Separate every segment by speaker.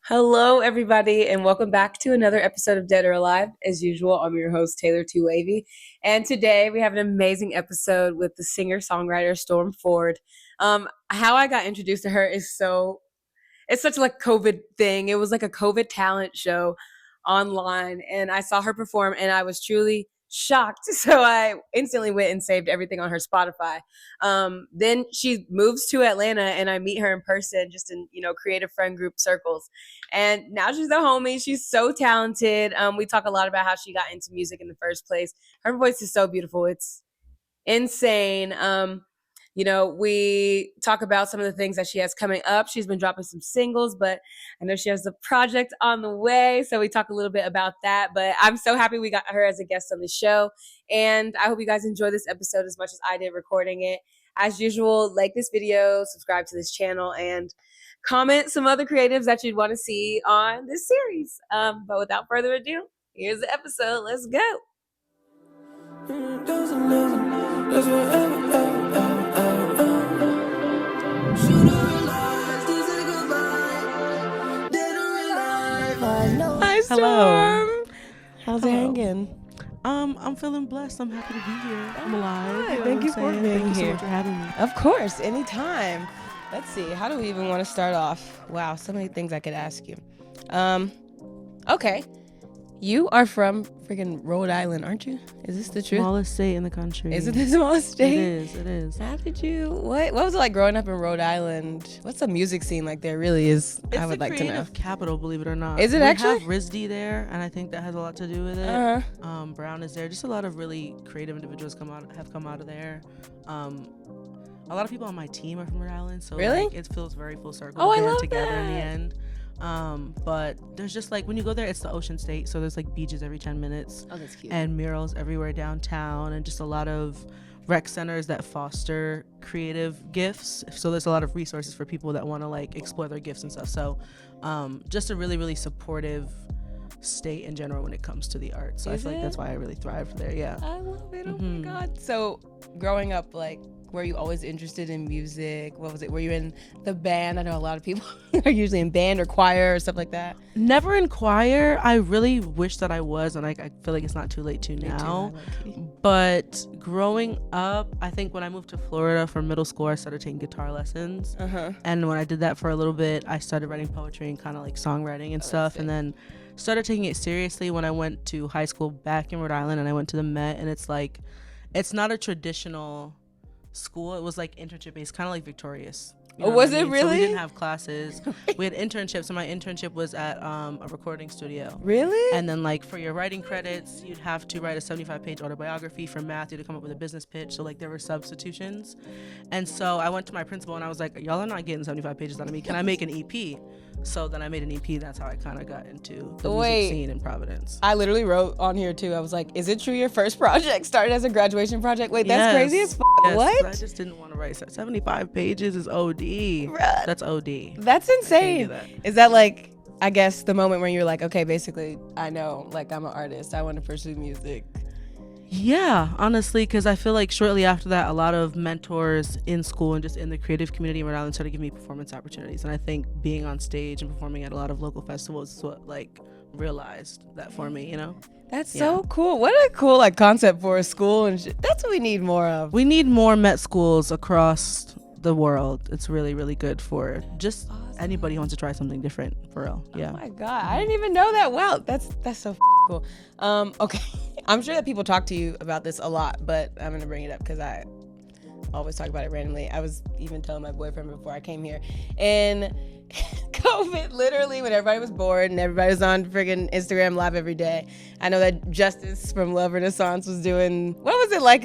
Speaker 1: Hello, everybody, and welcome back to another episode of Dead or Alive. As usual, I'm your host, Taylor Too Wavy. And today we have an amazing episode with the singer-songwriter Storm Ford. How I got introduced to her is it's such like COVID thing. It was like a COVID talent show online, and I saw her perform, and I was truly shocked. So I instantly went and saved everything on her Spotify. Then she moves to Atlanta, and I meet her in person, just in creative friend group circles. And now she's a homie. She's so talented. We talk a lot about how she got into music in the first place. Her voice is so beautiful. It's insane. We talk about some of the things that she has coming up. She's been dropping some singles, but I know she has a project on the way. So we talk a little bit about that. But I'm so happy we got her as a guest on the show. And I hope you guys enjoy this episode as much as I did recording it. As usual, like this video, subscribe to this channel, and comment some other creatives that you'd want to see on this series. But without further ado, here's the episode. Let's go. Hi, Storm.
Speaker 2: Hello.
Speaker 1: How's it hanging?
Speaker 2: I'm feeling blessed. I'm happy to be here. I'm alive.
Speaker 1: Hi, thank you for being
Speaker 2: Thank you so
Speaker 1: here.
Speaker 2: much for having me.
Speaker 1: Of course, anytime. Let's see. How do we even want to start off? Wow, so many things I could ask you. Okay. You are from freaking Rhode Island, aren't you? Is this the truth?
Speaker 2: Smallest state in the country.
Speaker 1: Is it the smallest state?
Speaker 2: It is.
Speaker 1: How did you? What was it like growing up in Rhode Island? What's the music scene like there? Really is. I would like to know.
Speaker 2: It's the creative capital, believe it or not.
Speaker 1: Is it
Speaker 2: we
Speaker 1: actually?
Speaker 2: We have RISD there, and I think that has a lot to do with it.
Speaker 1: Uh-huh.
Speaker 2: Brown is there. Just a lot of really creative individuals have come out of there. A lot of people on my team are from Rhode Island, so
Speaker 1: really?
Speaker 2: It feels very full circle.
Speaker 1: Oh, I love
Speaker 2: together
Speaker 1: that.
Speaker 2: In the end. But there's just like when you go there, it's the ocean state, so there's like beaches every 10 minutes.
Speaker 1: Oh, that's cute.
Speaker 2: And murals everywhere downtown, and just a lot of rec centers that foster creative gifts. So there's a lot of resources for people that want to like explore their gifts and stuff. So just a really, really supportive state in general when it comes to the arts. So I feel like that's why I really thrived there. Yeah.
Speaker 1: I love it. Oh my God. So growing up, like, were you always interested in music? What was it? Were you in the band? I know a lot of people are usually in band or choir or stuff like that.
Speaker 2: Never in choir. I really wish that I was, and I feel like it's not too late to now. But growing up, I think when I moved to Florida for middle school, I started taking guitar lessons. And when I did that for a little bit, I started writing poetry and kind of like songwriting and stuff. And then started taking it seriously when I went to high school back in Rhode Island, and I went to the Met, and it's like, it's not a traditional school. It was like internship based, kind of like Victorious. You know
Speaker 1: was it really?
Speaker 2: So we didn't have classes. We had internships, so my internship was at a recording studio.
Speaker 1: Really?
Speaker 2: And then like for your writing credits, you'd have to write a 75-page autobiography. For math, you had to come up with a business pitch. So like there were substitutions. And so I went to my principal and I was like, y'all are not getting 75 pages out of me. Can I make an EP? So then I made an EP. That's how I kind of got into the music scene in Providence.
Speaker 1: I literally wrote on here too. I was like, is it true your first project started as a graduation project? Wait, that's crazy as f***.
Speaker 2: Yes,
Speaker 1: what?
Speaker 2: I just didn't want to write 75 pages is OD.
Speaker 1: Bruh.
Speaker 2: That's OD.
Speaker 1: That's insane.
Speaker 2: That.
Speaker 1: Is that like, I guess, the moment when you're like, okay, basically, I know, like, I'm an artist. I want to pursue music.
Speaker 2: Yeah, honestly, because I feel like shortly after that, a lot of mentors in school and just in the creative community in Rhode Island started giving me performance opportunities. And I think being on stage and performing at a lot of local festivals is what like realized that for me, you know?
Speaker 1: That's so cool. What a cool like concept for a school and shit. That's what we need more of.
Speaker 2: We need more Met schools across the world. It's really, really good for just anybody who wants to try something different, for real. Yeah.
Speaker 1: Oh my God, I didn't even know that. Wow, that's so cool. Okay, I'm sure that people talk to you about this a lot, but I'm gonna bring it up because I always talk about it randomly. I was even telling my boyfriend before I came here, and COVID, literally, when everybody was bored and everybody was on friggin' Instagram live every day. I know that Justice from Love Renaissance was doing, what was it, like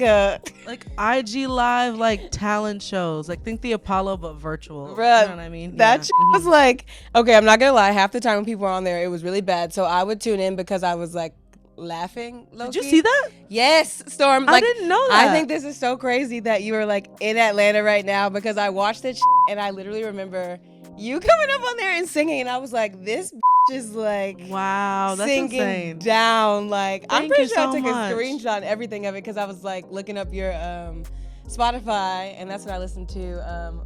Speaker 2: IG live, like talent shows, like think the Apollo but virtual.
Speaker 1: Bruh,
Speaker 2: you know what I mean?
Speaker 1: That shit was like, okay, I'm not gonna lie, half the time when people were on there, it was really bad. So I would tune in because I was like laughing low-key.
Speaker 2: Did you see that?
Speaker 1: Yes, Storm. Like,
Speaker 2: I didn't know that.
Speaker 1: I think this is so crazy that you are like in Atlanta right now because I watched it and I literally remember you coming up on there and singing, and I was like, this is like,
Speaker 2: wow, that's
Speaker 1: singing
Speaker 2: insane.
Speaker 1: down. Like, I'm pretty sure I took
Speaker 2: much.
Speaker 1: a screenshot and everything of it because I was like looking up your Spotify, and that's when I listened to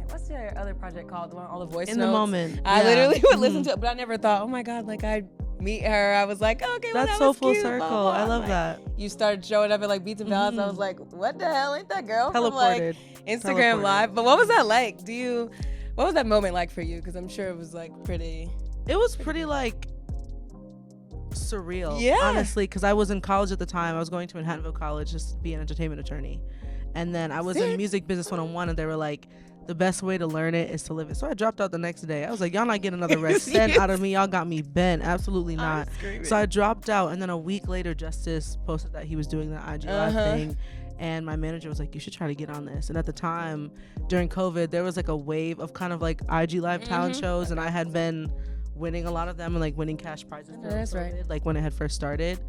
Speaker 1: what's your other project called? The one all the voice
Speaker 2: In
Speaker 1: notes.
Speaker 2: the moment.
Speaker 1: I literally would listen to it, but I never thought, oh my God, like I'd meet her. I was like, okay, well,
Speaker 2: That's
Speaker 1: that was
Speaker 2: so full
Speaker 1: cute,
Speaker 2: circle.
Speaker 1: blah, blah.
Speaker 2: I love
Speaker 1: Like,
Speaker 2: that.
Speaker 1: you started showing up at like Beats and Ballads. I was like, what the hell? Ain't that girl from like Instagram Live? But what was that like? What was that moment like for you? Because I'm sure it was like pretty.
Speaker 2: It was pretty like surreal,
Speaker 1: yeah,
Speaker 2: honestly, because I was in college at the time. I was going to Manhattanville College just to be an entertainment attorney, and then I was in Music Business 101, and they were like, the best way to learn it is to live it. So I dropped out the next day. I was like, y'all not getting another red cent out of me. Y'all got me bent. Absolutely not. So I dropped out, and then a week later, Justice posted that he was doing the IG Live thing, and my manager was like, you should try to get on this. And at the time, during COVID, there was like a wave of kind of like IG Live talent shows, and I had been winning a lot of them and like winning cash prizes.
Speaker 1: That's right.
Speaker 2: Like when it had first started.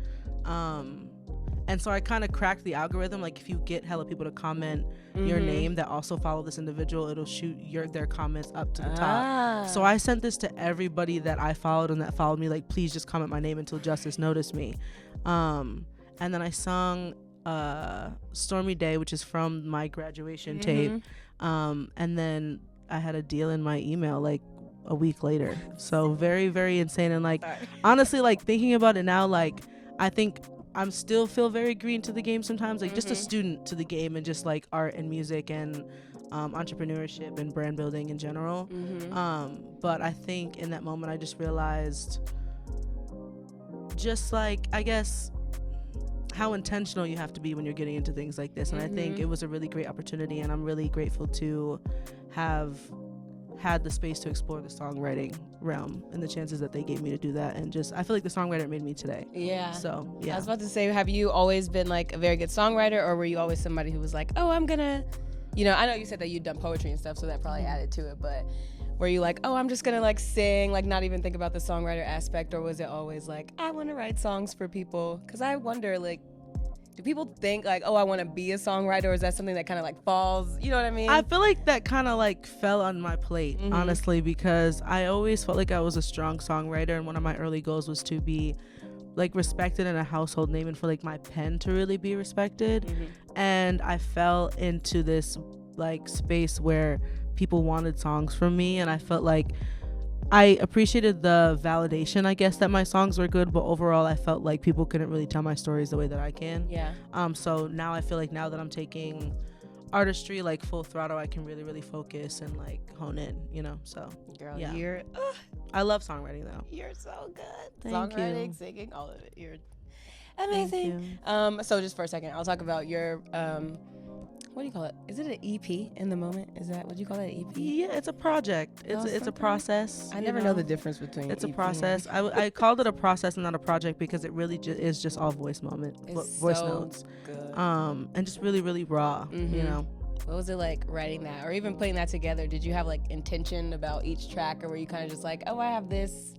Speaker 2: And so I kind of cracked the algorithm. Like if you get hella people to comment your name that also follow this individual, it'll shoot their comments up to the top. So I sent this to everybody that I followed and that followed me, like, please just comment my name until Justice noticed me. And then I sung Stormy Day, which is from my graduation tape. And then I had a deal in my email like a week later. So very, very insane. And like, honestly, like thinking about it now, like I think I'm still feel very green to the game sometimes, like just a student to the game and just like art and music and entrepreneurship and brand building in general. But I think in that moment I just realized just like, I guess, how intentional you have to be when you're getting into things like this. And I think it was a really great opportunity, and I'm really grateful to have had the space to explore the songwriting realm and the chances that they gave me to do that. And just, I feel like the songwriter made me today. Yeah. So, yeah.
Speaker 1: I was about to say, have you always been like a very good songwriter, or were you always somebody who was like, oh, I'm gonna, you know, I know you said that you'd done poetry and stuff, so that probably added to it, but were you like, oh, I'm just gonna like sing, like not even think about the songwriter aspect, or was it always like, I wanna write songs for people? Because I wonder, like, do people think like, oh, I want to be a songwriter, or is that something that kind of like falls, you know what I mean?
Speaker 2: I feel like that kind of like fell on my plate, honestly, because I always felt like I was a strong songwriter, and one of my early goals was to be like respected in a household name and for like my pen to really be respected. And I fell into this like space where people wanted songs from me, and I felt like I appreciated the validation, I guess, that my songs were good, but overall I felt like people couldn't really tell my stories the way that I can. Yeah. So now I feel like now that I'm taking artistry like full throttle, I can really, really focus and like hone in, you know. So
Speaker 1: girl,
Speaker 2: yeah. I love songwriting though.
Speaker 1: You're so good.
Speaker 2: Thank
Speaker 1: Songwriting,
Speaker 2: you.
Speaker 1: Singing, all of it. You're amazing. So just for a second, I'll talk about your what do you call it? Is it an EP in the moment? Is that, would you call it an EP?
Speaker 2: Yeah, it's a project. It's a process.
Speaker 1: I never know the difference between
Speaker 2: it's
Speaker 1: EP
Speaker 2: a process. I called it a process and not a project because it really is just all voice voice notes.
Speaker 1: Good.
Speaker 2: And just really, really raw, you know.
Speaker 1: What was it like writing that, or even putting that together? Did you have like intention about each track, or were you kind of just like, oh, I have this?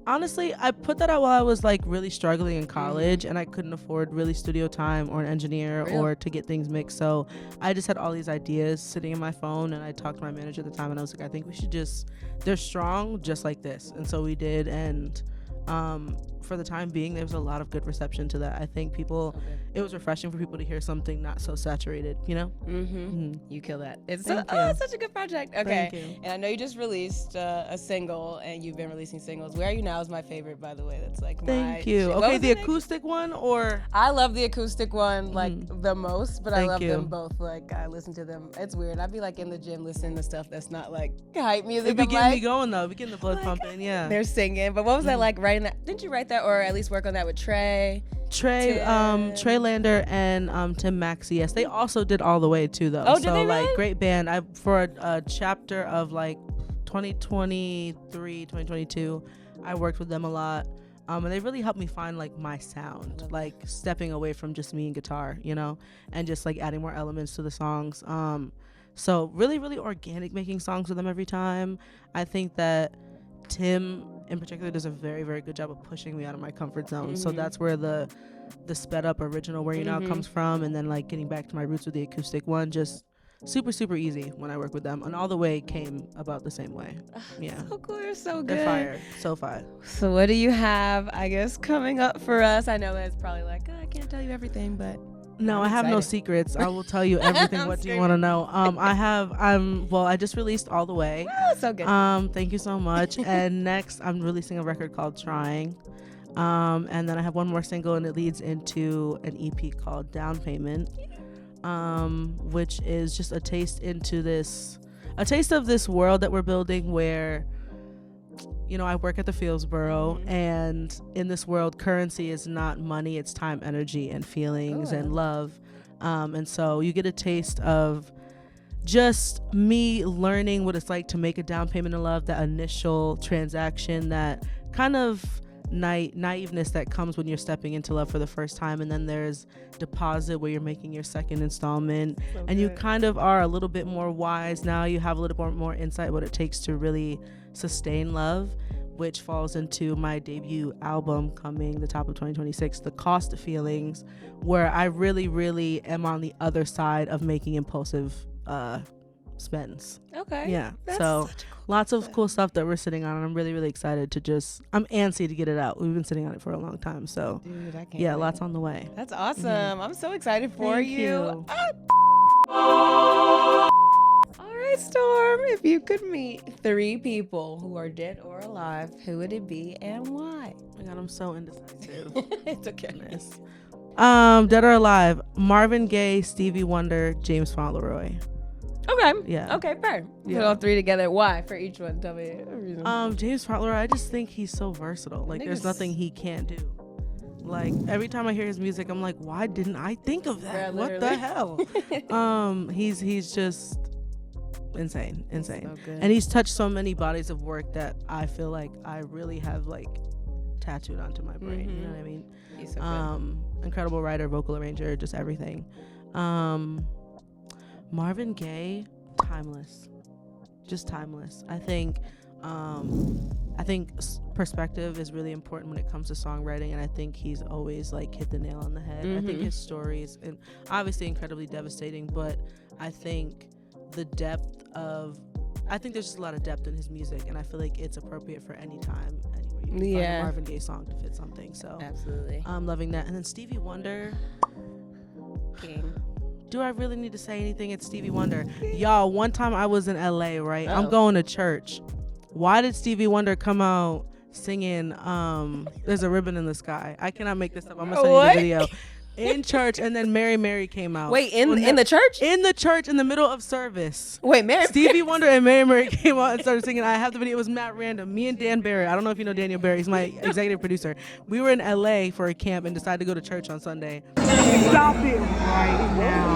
Speaker 2: Honestly, I put that out while I was like really struggling in college, and I couldn't afford really studio time or an engineer or to get things mixed. So I just had all these ideas sitting in my phone, and I talked to my manager at the time, and I was like, I think we should they're strong just like this. And so we did, and for the time being, there was a lot of good reception to that. I think it was refreshing for people to hear something not so saturated, you know?
Speaker 1: You kill that. It's such a good project. Okay. And I know you just released a single, and you've been releasing singles. Where Are You Now is my favorite, by the way. That's like
Speaker 2: Thank you. Okay, the acoustic one, or?
Speaker 1: I love the acoustic one like the most, but I love them both. Like I listen to them. It's weird. I'd be like in the gym listening to stuff that's not like hype music.
Speaker 2: It be getting me going though. Be getting the blood pumping. Yeah.
Speaker 1: They're singing. But what was that like writing that? Didn't you write that, or at least work on that with Trey Lander and Tim Maxey? Yes, they also did All the Way too though.
Speaker 2: Oh, did they really? Like great band. For a chapter of like 2023, 2022, I worked with them a lot. And they really helped me find like my sound, like stepping away from just me and guitar, you know, and just like adding more elements to the songs. So really, really organic making songs with them every time. I think that Tim in particular does a very, very good job of pushing me out of my comfort zone. So that's where the sped up original Where You Now comes from, and then like getting back to my roots with the acoustic one, just super, super easy when I work with them. And All the Way came about the same way. Yeah.
Speaker 1: So cool. You're so good.
Speaker 2: They're fire. So fire.
Speaker 1: So what do you have, I guess, coming up for us? I know that it's probably like, oh, I can't tell you everything, but
Speaker 2: No, I have no secrets. I will tell you everything. What do you want to know? I just released All the Way.
Speaker 1: Oh, so good.
Speaker 2: Thank you so much. And next, I'm releasing a record called Trying. And then I have one more single, and it leads into an EP called Down Payment, which is just a taste of this world that we're building where, you know, I work at the Fieldsboro, and in this world, currency is not money, it's time, energy, and feelings and love. And so you get a taste of just me learning what it's like to make a down payment in love, that initial transaction, that kind of naiveness that comes when you're stepping into love for the first time. And then there's deposit, where you're making your second installment, and you kind of are a little bit more wise now. You have a little more insight what it takes to really sustain love, which falls into my debut album coming the top of 2026, The Cost of Feelings, where I really, really am on the other side of making impulsive spends.
Speaker 1: Okay.
Speaker 2: Yeah. So lots of cool stuff that we're sitting on, and I'm really, really excited to I'm antsy to get it out. We've been sitting on it for a long time. So
Speaker 1: dude, I can't
Speaker 2: yeah, wait. Lots on the way.
Speaker 1: That's awesome. I'm so excited for
Speaker 2: Thank
Speaker 1: you. All right, Storm, if you could meet 3 people who are dead or alive, who would it be and why?
Speaker 2: Oh my God, I'm so indecisive.
Speaker 1: It's okay.
Speaker 2: Dead or alive: Marvin Gaye, Stevie Wonder, James Fauntleroy.
Speaker 1: Okay.
Speaker 2: Yeah.
Speaker 1: Okay, fair.
Speaker 2: Yeah.
Speaker 1: Put all 3 together. Why? For each one. Tell me a reason.
Speaker 2: James Fauntleroy, I just think he's so versatile. Like, there's nothing he can't do. Like, every time I hear his music, I'm like, why didn't I think of that?
Speaker 1: Yeah,
Speaker 2: what the hell? He's just insane.
Speaker 1: So good.
Speaker 2: And he's touched so many bodies of work that I feel like I really have like tattooed onto my brain. You know what I mean?
Speaker 1: He's so good.
Speaker 2: Incredible writer, vocal arranger, just everything. Marvin Gaye, timeless, just timeless. I think perspective is really important when it comes to songwriting, and I think he's always like hit the nail on the head. I think his stories, and obviously incredibly devastating, but I think there's just a lot of depth in his music, and I feel like it's appropriate for any time, anywhere you can find a Marvin Gaye song to fit something. So
Speaker 1: absolutely,
Speaker 2: I'm loving that. And then Stevie Wonder,
Speaker 1: King.
Speaker 2: Do I really need to say anything? It's Stevie Wonder. Y'all, one time I was in LA, right?
Speaker 1: Oh.
Speaker 2: I'm going to church. Why did Stevie Wonder come out singing There's a Ribbon in the Sky? I cannot make this up. I'm gonna send you the video. In church, and then Mary Mary came out.
Speaker 1: Wait, in the church?
Speaker 2: In the church, in the middle of service.
Speaker 1: Wait,
Speaker 2: Stevie Wonder and Mary Mary came out and started singing. I have the video. It was Matt Random. Me and Dan Barrett. I don't know if you know Daniel Barrett. He's my executive producer. We were in LA for a camp and decided to go to church on Sunday. Stop it right now.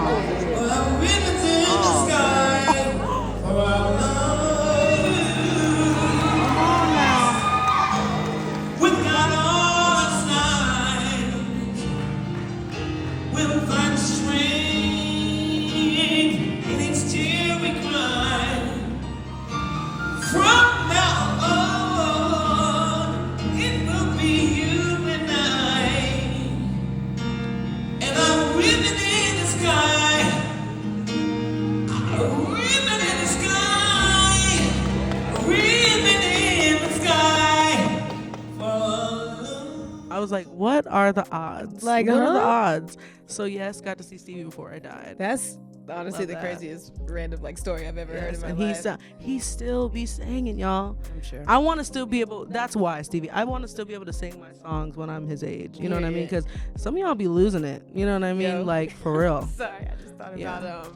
Speaker 2: I was like, what are the odds?
Speaker 1: Like,
Speaker 2: what are the odds? So yes, got to see Stevie before I died.
Speaker 1: That's honestly the craziest random story I've ever heard in my life.
Speaker 2: He still be singing, y'all.
Speaker 1: I'm sure.
Speaker 2: I want to still be able. That's why, Stevie. I want to still be able to sing my songs when I'm his age. You know what I mean? Because some of y'all be losing it. You know what I mean?
Speaker 1: Yo.
Speaker 2: Like, for real.
Speaker 1: Sorry, I just thought about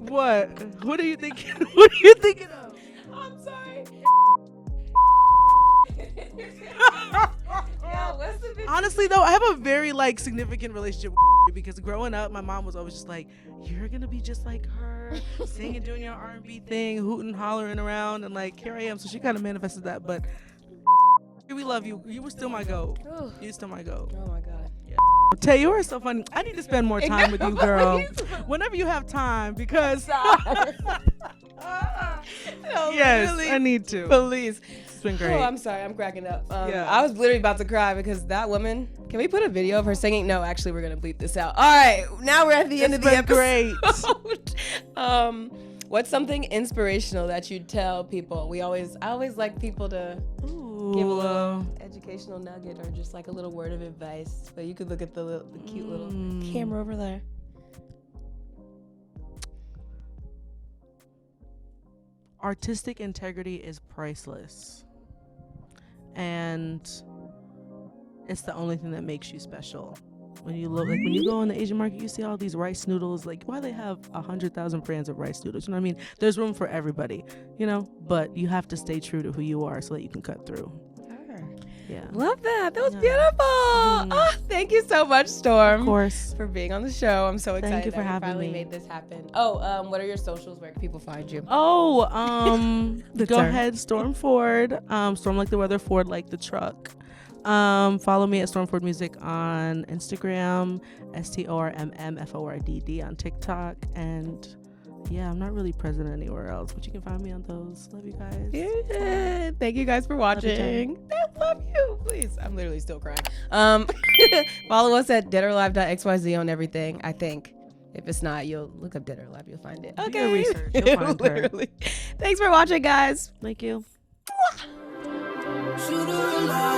Speaker 2: What? What are you thinking? What are you thinking of?
Speaker 1: I'm sorry. What's the
Speaker 2: Honestly though, I have a very significant relationship with because growing up, my mom was always just like, "You're gonna be just like her, singing, doing your R&B thing, hooting, hollering around," and here I am. So she kind of manifested that. But we love you. You were still my goat. You still my goat.
Speaker 1: Oh my God.
Speaker 2: Yeah. Tay, you are so funny. I need to spend more time with you, girl. Whenever you have time, because yes, really? I need to.
Speaker 1: Please.
Speaker 2: It's been great.
Speaker 1: Oh, I'm sorry. I'm cracking up. I was literally about to cry because that woman. Can we put a video of her singing? No, actually, we're gonna bleep this out. All right, now we're at the end of the episode.
Speaker 2: Great.
Speaker 1: What's something inspirational that you'd tell people? I always like people to give a little educational nugget or just like a little word of advice. But you could look at the cute little camera over there.
Speaker 2: Artistic integrity is priceless, and it's the only thing that makes you special. When you look, like when you go in the Asian market, you see all these rice noodles. Like, why they have 100,000 brands of rice noodles? You know what I mean? There's room for everybody, you know. But you have to stay true to who you are so that you can cut through. Yeah.
Speaker 1: Love that. That was beautiful. Oh, thank you so much, Storm.
Speaker 2: Of course.
Speaker 1: For being on the show. I'm so excited
Speaker 2: Thank you for
Speaker 1: that we
Speaker 2: having
Speaker 1: finally
Speaker 2: me.
Speaker 1: made this happen. Oh, what are your socials? Where can people find you?
Speaker 2: Oh, go ahead, Storm Ford. Storm like the weather, Ford like the truck. Follow me at Storm Ford Music on Instagram, STORMMFORDD on TikTok, and yeah, I'm not really present anywhere else, but you can find me on those. Love you guys.
Speaker 1: Yeah. Thank you guys for watching. Love you. Please. I'm literally still crying. Follow us at deadoralive.xyz on everything, I think. If it's not, you'll look up Dead or Alive. You'll find it. Okay.
Speaker 2: Do your research. You'll find her.
Speaker 1: Thanks for watching, guys.
Speaker 2: Thank you.
Speaker 3: Shooter alive.